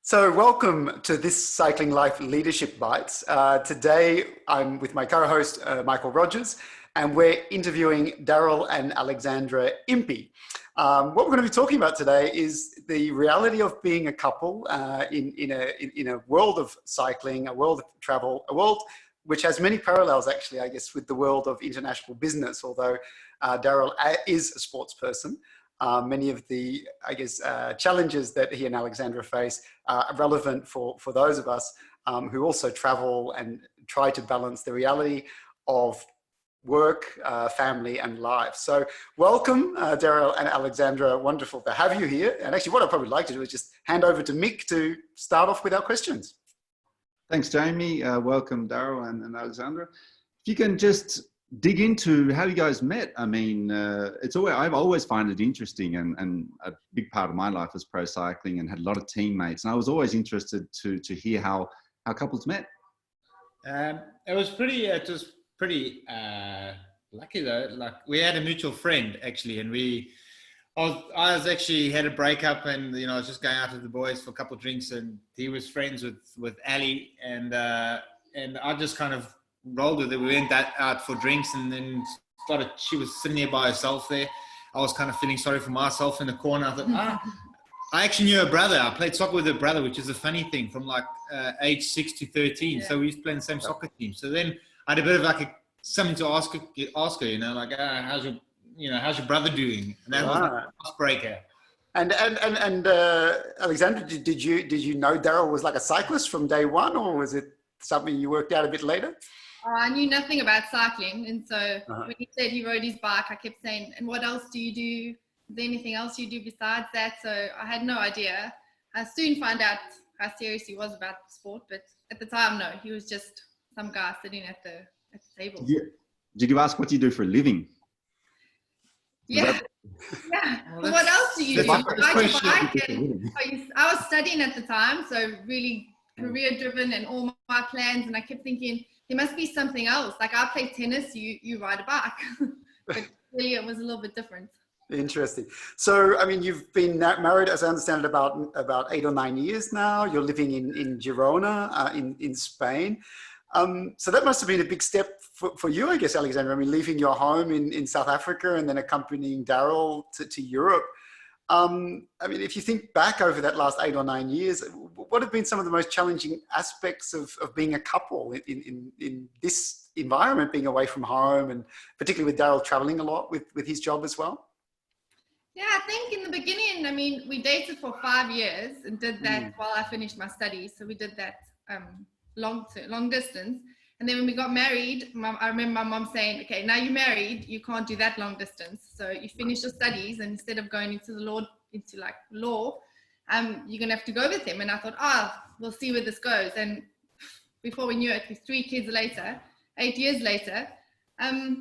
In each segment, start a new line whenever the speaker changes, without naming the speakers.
So welcome to this Cycling Life Leadership Bites. Today I'm with my co-host Michael Rogers, and we're interviewing Daryl and Alexandra Impey. What we're going to be talking about today is the reality of being a couple in a world of cycling, a world of travel, a world which has many parallels actually, I guess, with the world of international business, although Daryl is a sports person. Many of the, I guess, challenges that he and Alexandra face are relevant for those of us who also travel and try to balance the reality of work, family and life. So welcome, Daryl and Alexandra. Wonderful to have you here. And actually what I'd probably like to do is just hand over to Mick to start off with our questions.
Thanks, Jamie. Welcome, Daryl and Alexandra. If you can just dig into how you guys met. I mean, I've always found it interesting, and a big part of my life was pro cycling and had a lot of teammates. And I was always interested to hear how couples met.
It was pretty lucky though. Like, we had a mutual friend actually, and I was actually had a breakup, and I was just going out with the boys for a couple of drinks, and he was friends with Ali, and I just kind of rolled with it. We went out for drinks, and then she was sitting there by herself there. I was kind of feeling sorry for myself in the corner. I thought, I actually knew her brother. I played soccer with her brother, which is a funny thing, from like age 6 to 13. Yeah. So we used to play in the same soccer team. So then I had a bit of like something to ask her, like, how's your brother doing? And that was like a icebreaker.
And Alexandra, did you know Daryl was like a cyclist from day one, or was it something you worked out a bit later?
I knew nothing about cycling, and so when he said he rode his bike, I kept saying, and what else do you do? Is there anything else you do besides that? So I had no idea. I soon found out how serious he was about sport, but at the time, no, he was just some guy sitting at the table.
Did you ask what you do for a living?
Yeah. Yeah. Well, what else do you do? Ride your bike. And I was studying at the time, so really career-driven and all my plans, and I kept thinking, there must be something else. Like, I play tennis, you ride a bike. But really it was a little bit different.
Interesting. So, I mean, you've been married, as I understand it, about 8 or 9 years now. You're living in Gerona, in Spain. So that must have been a big step for you, I guess, Alexandra. I mean, leaving your home in South Africa and then accompanying Daryl to Europe. I mean, if you think back over that last 8 or 9 years, what have been some of the most challenging aspects of being a couple in this environment, being away from home, and particularly with Daryl traveling a lot with his job as well?
Yeah, I think in the beginning, I mean, we dated for 5 years and did that while I finished my studies. So we did that long distance. And then when we got married, I remember my mom saying, okay, now you're married, you can't do that long distance. So you finish your studies, and instead of going into law, you're going to have to go with him. And I thought, we'll see where this goes. And before we knew it, with 3 kids later, 8 years later, I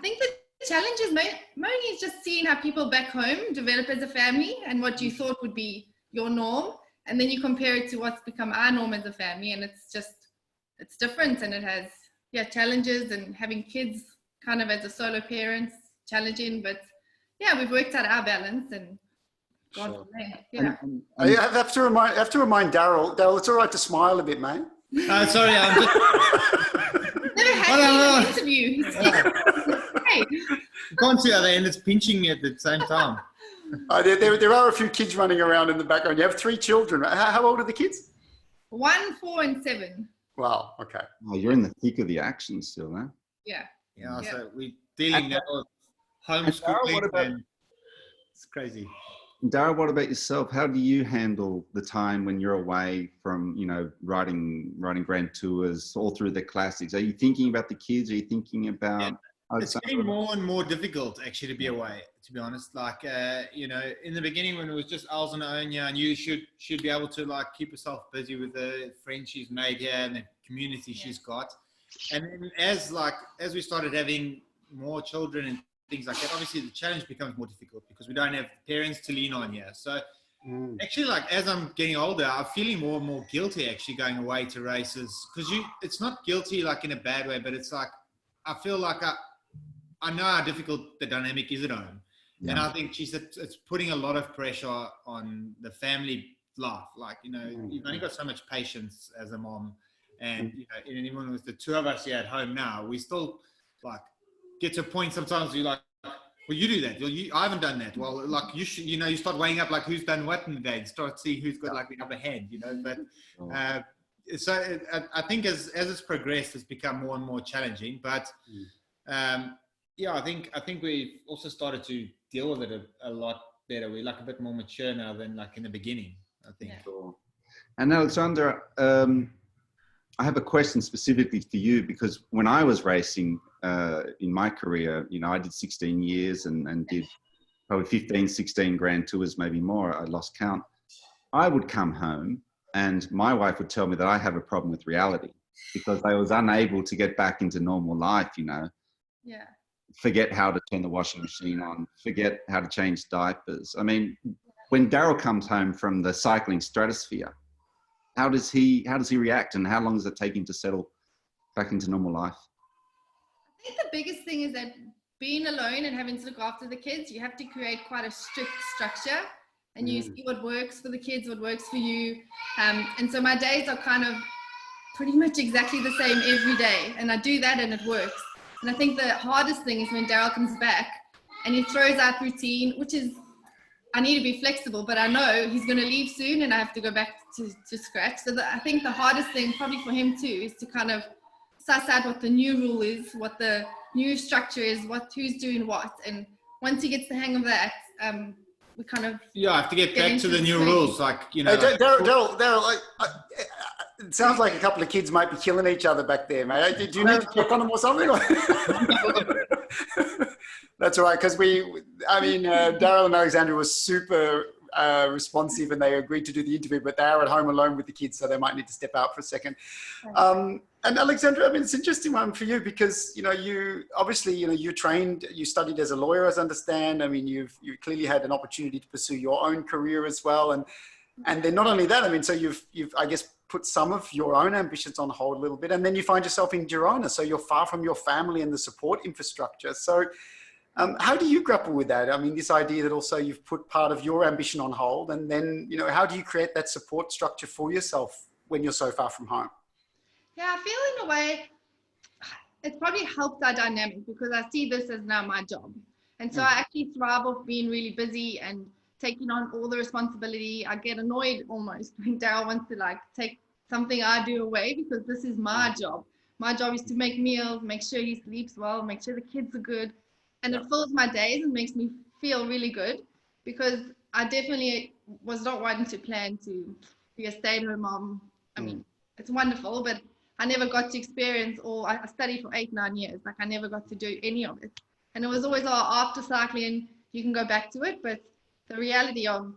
think the challenge is mainly is just seeing how people back home develop as a family and what you thought would be your norm. And then you compare it to what's become our norm as a family, and it's different, and it has challenges, and having kids kind of as a solo parent, challenging, but we've worked out our balance and gone from there. Yeah.
I have to remind Daryl, it's all right to smile a bit, mate.
Sorry, I'm just
never had an interview. Hey.
You can't see how they end up pinching me at the same time.
There are a few kids running around in the background. You have 3 children. How old are the kids?
1, 4 and 7.
Wow. Okay.
Oh, you're in the thick of the action still, huh?
Yeah.
Yeah. So we're dealing now with homeschooling, and it's crazy.
Daryl, what about yourself? How do you handle the time when you're away from, riding grand tours all through the classics? Are you thinking about the kids? Are you thinking about?
Yeah. It's getting more and more difficult actually to be away, to be honest. Like, in the beginning when it was just Els on her own, and you should be able to like keep yourself busy with the friends she's made here and the community she's got. And then as we started having more children and things like that, obviously the challenge becomes more difficult because we don't have parents to lean on here. So actually, like, as I'm getting older, I'm feeling more and more guilty actually going away to races, because it's not guilty like in a bad way, but it's like I feel like I know how difficult the dynamic is at home. Yeah. And I think it's putting a lot of pressure on the family life. Like, you know, you've only got so much patience as a mom. And, you know, and even with the two of us here at home now, we still like get to a point sometimes you're like, well, you do that. I haven't done that. Well, like you should, you know, you start weighing up like who's done what in the day and start to see who's got like the upper hand, you know. But so I think as it's progressed, it's become more and more challenging. But yeah, I think we've also started to deal with it a lot better. We're like a bit more mature now than like in the beginning, I think.
Sure. And Alexandra, I have a question specifically for you, because when I was racing in my career, you know, I did 16 years and did probably 15, 16 grand tours, maybe more. I lost count. I would come home and my wife would tell me that I have a problem with reality because I was unable to get back into normal life, you know.
Yeah.
Forget how to turn the washing machine on, forget how to change diapers. I mean, when Daryl comes home from the cycling stratosphere, how does he react, and how long does it take him to settle back into normal life?
I think the biggest thing is that being alone and having to look after the kids, you have to create quite a strict structure, and you see what works for the kids, what works for you. And so my days are kind of pretty much exactly the same every day, and I do that and it works. And I think the hardest thing is when Daryl comes back and he throws out routine, which is, I need to be flexible, but I know he's going to leave soon and I have to go back to scratch. So I think the hardest thing probably for him too is to kind of suss out what the new rule is, what the new structure is, who's doing what. And once he gets the hang of that, we kind of...
Yeah, I have to get back to the new rules. Like, you know...
Hey, Daryl, like, it sounds like a couple of kids might be killing each other back there, mate. Do you need to check on them or something? That's all right, because Daryl and Alexandra were super responsive and they agreed to do the interview, but they are at home alone with the kids, so they might need to step out for a second. And Alexandra, I mean, it's an interesting one for you because, you know, you obviously, you know, you studied as a lawyer, as I understand. I mean, you clearly had an opportunity to pursue your own career as well. And then not only that, I mean, so you've I guess, put some of your own ambitions on hold a little bit, and then you find yourself in Gerona, so you're far from your family and the support infrastructure. So how do you grapple with that? I mean, this idea that also you've put part of your ambition on hold, and then, you know, how do you create that support structure for yourself when you're so far from home?
Yeah, I feel in a way it's probably helped our dynamic because I see this as now my job. And so I actually thrive off being really busy and taking on all the responsibility. I get annoyed almost when Daryl wants to like take something I do away because this is my job. My job is to make meals, make sure he sleeps well, make sure the kids are good. And it fills my days and makes me feel really good because I definitely was not wanting to plan to be a stay-at-home mom. I mean, it's wonderful, but I never got to experience I studied for 8-9 years. Like I never got to do any of it. And it was always after cycling, you can go back to it. But the reality of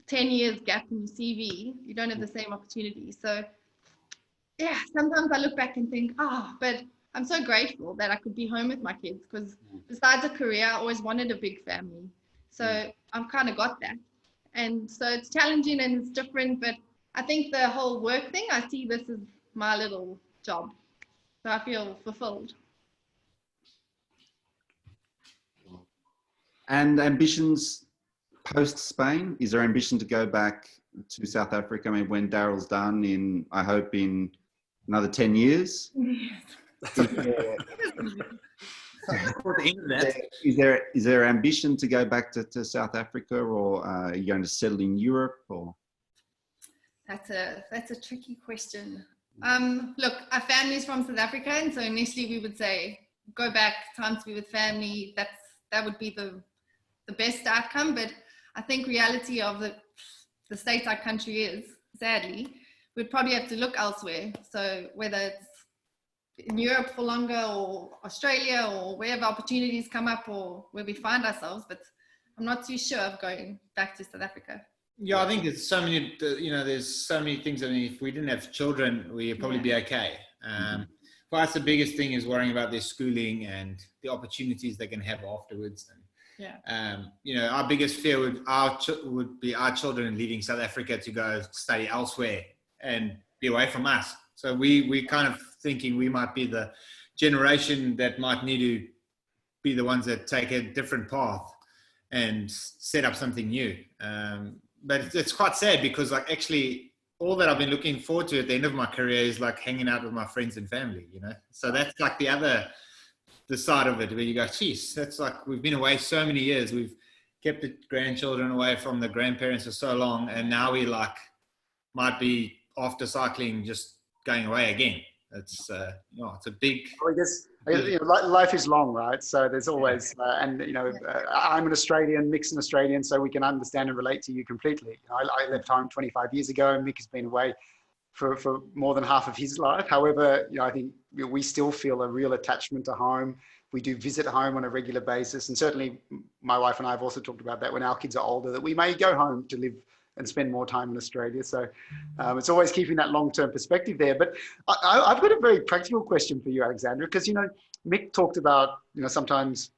10 years gap in your CV, you don't have the same opportunity. So yeah, sometimes I look back and think, but I'm so grateful that I could be home with my kids because besides a career, I always wanted a big family. So I've kind of got that. And so it's challenging and it's different, but I think the whole work thing, I see this as my little job. So I feel fulfilled.
And ambitions post Spain? Is there ambition to go back to South Africa? I mean, when Daryl's done I hope in another 10 years? Is there ambition to go back to South Africa, or are you going to settle in Europe? Or
that's a tricky question. Look, our family's from South Africa, and so initially we would say go back, time to be with family. That would be the best outcome. But I think reality of the state our country is, sadly, we'd probably have to look elsewhere. So whether it's in Europe for longer or Australia or wherever opportunities come up or where we find ourselves, but I'm not too sure of going back to South Africa.
Yeah, I think there's so many, there's so many things. I mean, if we didn't have children, we'd probably be okay. For us, the biggest thing is worrying about their schooling and the opportunities they can have afterwards. And, our biggest fear would be our children leaving South Africa to go study elsewhere and be away from us. So we kind of thinking we might be the generation that might need to be the ones that take a different path and set up something new. it's quite sad because like actually all that I've been looking forward to at the end of my career is like hanging out with my friends and family, you know? So that's like the side of it where you go, geez, that's like, we've been away so many years. We've kept the grandchildren away from the grandparents for so long. And now we like might be after cycling, just going away again. It's, it's a big...
I guess life is long, right? So there's always, I'm an Australian, mixed Australian, so we can understand and relate to you completely. I left home 25 years ago, and Mick has been away for more than half of his life. However, I think we still feel a real attachment to home. We do visit home on a regular basis. And certainly my wife and I have also talked about that when our kids are older, that we may go home to live and spend more time in Australia. So it's always keeping that long-term perspective there. But I've got a very practical question for you, Alexandra, because, Mick talked about, sometimes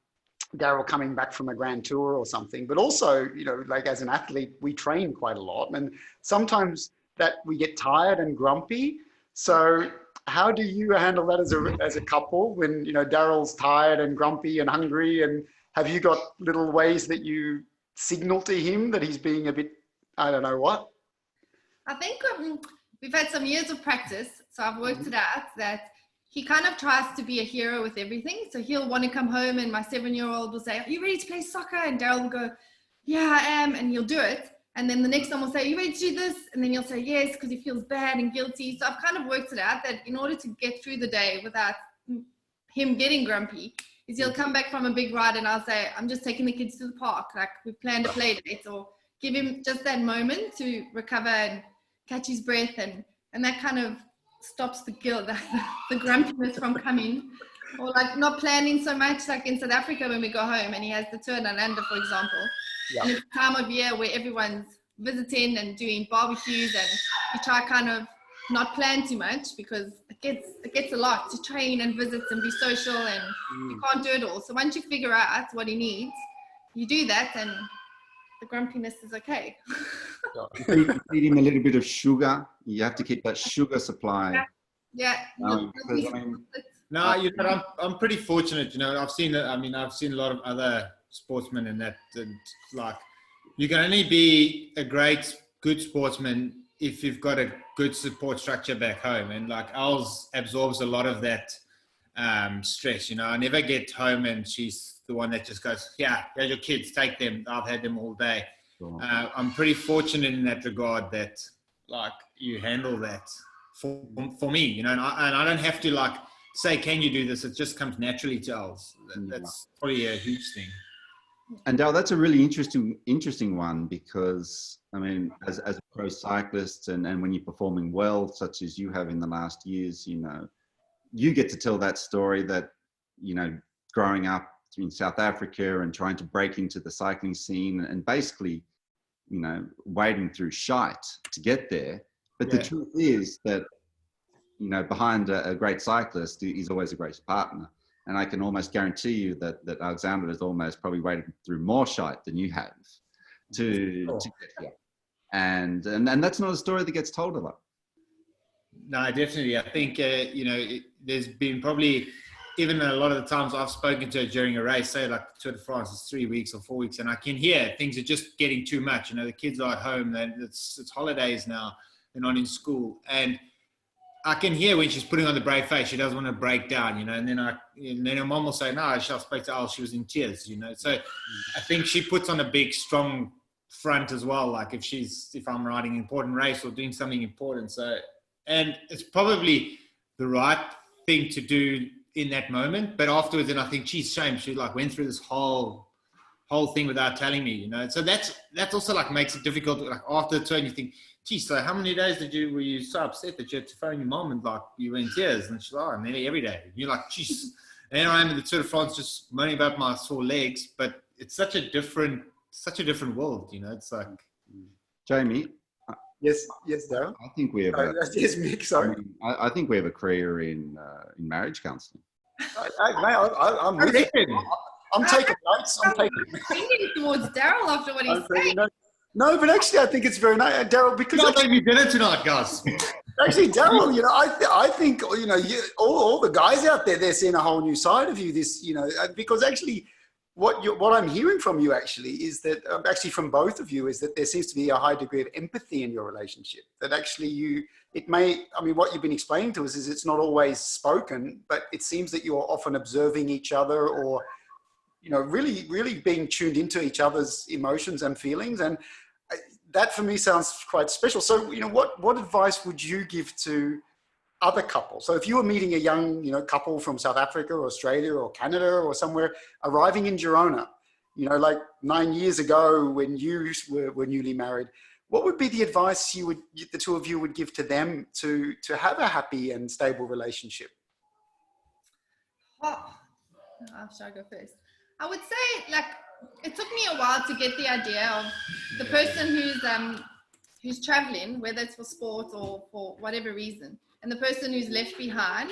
Daryl coming back from a grand tour or something, but also, like as an athlete, we train quite a lot. And sometimes that we get tired and grumpy. So how do you handle that as a couple when, Daryl's tired and grumpy and hungry? And have you got little ways that you signal to him that he's being a bit, I don't know what?
I think we've had some years of practice. So I've worked it out that he kind of tries to be a hero with everything. So he'll want to come home and my 7-year-old will say, are you ready to play soccer? And Daryl will go, yeah, I am. And he'll do it. And then the next one will say, are you ready to do this? And then he'll say, yes, because he feels bad and guilty. So I've kind of worked it out that in order to get through the day without him getting grumpy, is he'll come back from a big ride and I'll say, I'm just taking the kids to the park. Like we've planned a play date, or give him just that moment to recover and catch his breath. And that kind of stops the guilt, the grumpiness from coming. Or like not planning so much, like in South Africa when we go home and he has the tour down under, for example. Yeah. And it's a time of year where everyone's visiting and doing barbecues, and you try kind of not plan too much because it gets a lot to train and visit and be social, and you can't do it all. So once you figure out what he needs, you do that, and the grumpiness is okay.
Feed him a little bit of sugar. You have to keep that sugar supply.
Yeah.
No, I'm pretty fortunate. I've seen a lot of other sportsmen in that, and like you can only be a good sportsman if you've got a good support structure back home, and like ours absorbs a lot of that stress. I never get home and she's the one that just goes, yeah, there's your kids, take them, I've had them all day. Sure. I'm pretty fortunate in that regard that like you handle that for me, and I don't have to like say, can you do this? It just comes naturally to us. That's probably a huge thing.
And Daryl, that's a really interesting one, because I mean, as a pro cyclist, and when you're performing well, such as you have in the last years, you get to tell that story that, growing up in South Africa and trying to break into the cycling scene and basically, wading through shite to get there. But the truth is that, behind a great cyclist is always a great partner. And I can almost guarantee you that Alexandra has almost probably waded through more shite than you have to get here. And that's not a story that gets told a lot.
No, definitely. I think, there's been probably, even a lot of the times I've spoken to her during a race, say like Tour de France is 3 weeks or 4 weeks, and I can hear things are just getting too much. The kids are at home, it's holidays now, they're not in school. And I can hear when she's putting on the brave face, she doesn't want to break down, and then her mom will say, no, I spoke to Al, she was in tears, So I think she puts on a big, strong front as well, like if I'm riding an important race or doing something important. So, and it's probably the right thing to do in that moment, but afterwards, then I think, geez, shame, she like went through this whole thing without telling me, So that's also like makes it difficult. Like after the turn, you think, geez, so how many days were you so upset that you had to phone your mom and like you were in tears? And she's like, nearly every day. And you're like, geez. And then I am in the Tour de France just moaning about my sore legs, but it's such a different world, It's like.
Jamie.
Yes, Daryl.
I think we have.
Yes, Mick. Sorry.
I think we have a career in marriage counselling.
I'm with you. I'm taking notes. I'm
leaning towards Daryl after what he said.
No, but actually, I think it's very nice, Daryl, because
I'll make me dinner tonight, guys.
Actually, Daryl, I think all the guys out there, they're seeing a whole new side of you. Because actually, what I'm hearing from you actually is that, actually from both of you, is that there seems to be a high degree of empathy in your relationship. That actually what you've been explaining to us is it's not always spoken, but it seems that you're often observing each other, or, really, really being tuned into each other's emotions and feelings. And that for me sounds quite special. So, what advice would you give to other couples? So if you were meeting a young, couple from South Africa or Australia or Canada or somewhere, arriving in Gerona, like 9 years ago when you were newly married, what would be the advice the two of you would give to them to have a happy and stable relationship?
Oh, shall I go first? I would say, it took me a while to get the idea of the person who's traveling, whether it's for sport or for whatever reason, and the person who's left behind,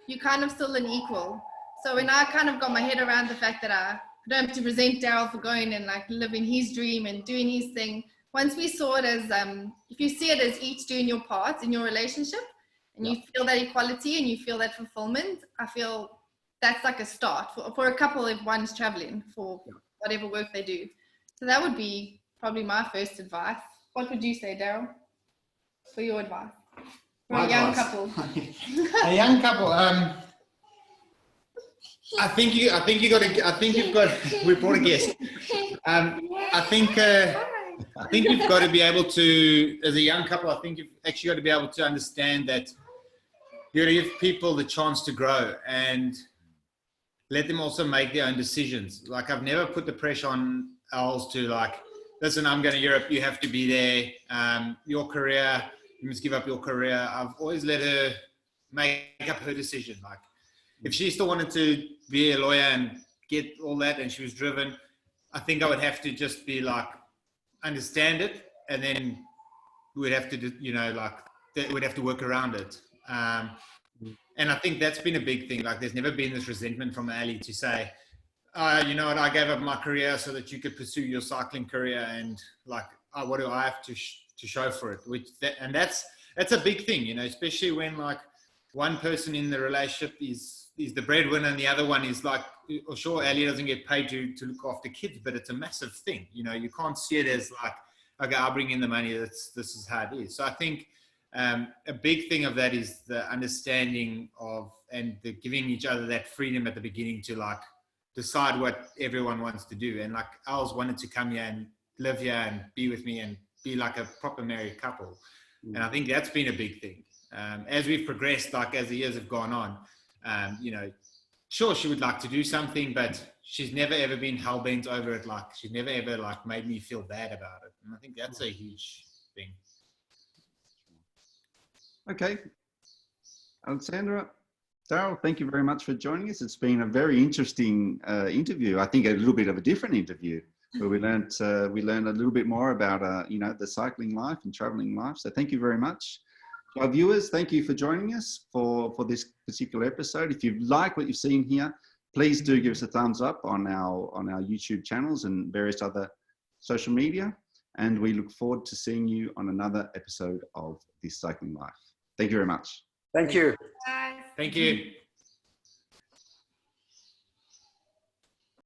you're kind of still an equal. So when I kind of got my head around the fact that I don't have to resent Daryl for going and living his dream and doing his thing, once we saw it as, if you see it as each doing your part in your relationship, and you feel that equality and you feel that fulfillment, I feel that's like a start for a couple if one's traveling for whatever work they do. So that would be probably my first advice. What would you say, Daryl, for your advice? For a young couple.
A young couple. I think you've got. We brought a guest. I think you've got to be able to, as a young couple, I think you've actually got to be able to understand that you're going to give people the chance to grow and let them also make their own decisions. I've never put the pressure on Els to listen, I'm going to Europe, you have to be there. Your career, you must give up your career. I've always let her make up her decision. If she still wanted to be a lawyer and get all that and she was driven, I think I would have to just be understand it, and then we'd have to, we'd have to work around it. And I think that's been a big thing. There's never been this resentment from Ali to say, you know what, I gave up my career so that you could pursue your cycling career, and what do I have to show for it? That's a big thing, especially when one person in the relationship is the breadwinner and the other one is sure, Ali doesn't get paid to look after kids, but it's a massive thing. You can't see it as okay, I'll bring in the money. This is how it is. So I think a big thing of that is the understanding of and the giving each other that freedom at the beginning to decide what everyone wants to do. And Els wanted to come here and live here and be with me and be a proper married couple. And I think that's been a big thing. As we've progressed, as the years have gone on, sure, she would like to do something, but she's never ever been hell-bent over it. She's never ever made me feel bad about it. And I think that's a huge thing.
Okay. Alexandra, Daryl, thank you very much for joining us. It's been a very interesting interview. I think a little bit of a different interview where we learned a little bit more about, the cycling life and traveling life. So thank you very much. To our viewers, thank you for joining us for this particular episode. If you like what you've seen here, please do give us a thumbs up on our YouTube channels and various other social media. And we look forward to seeing you on another episode of This Cycling Life. Thank you very much.
Thank you.
Bye.
Thank you.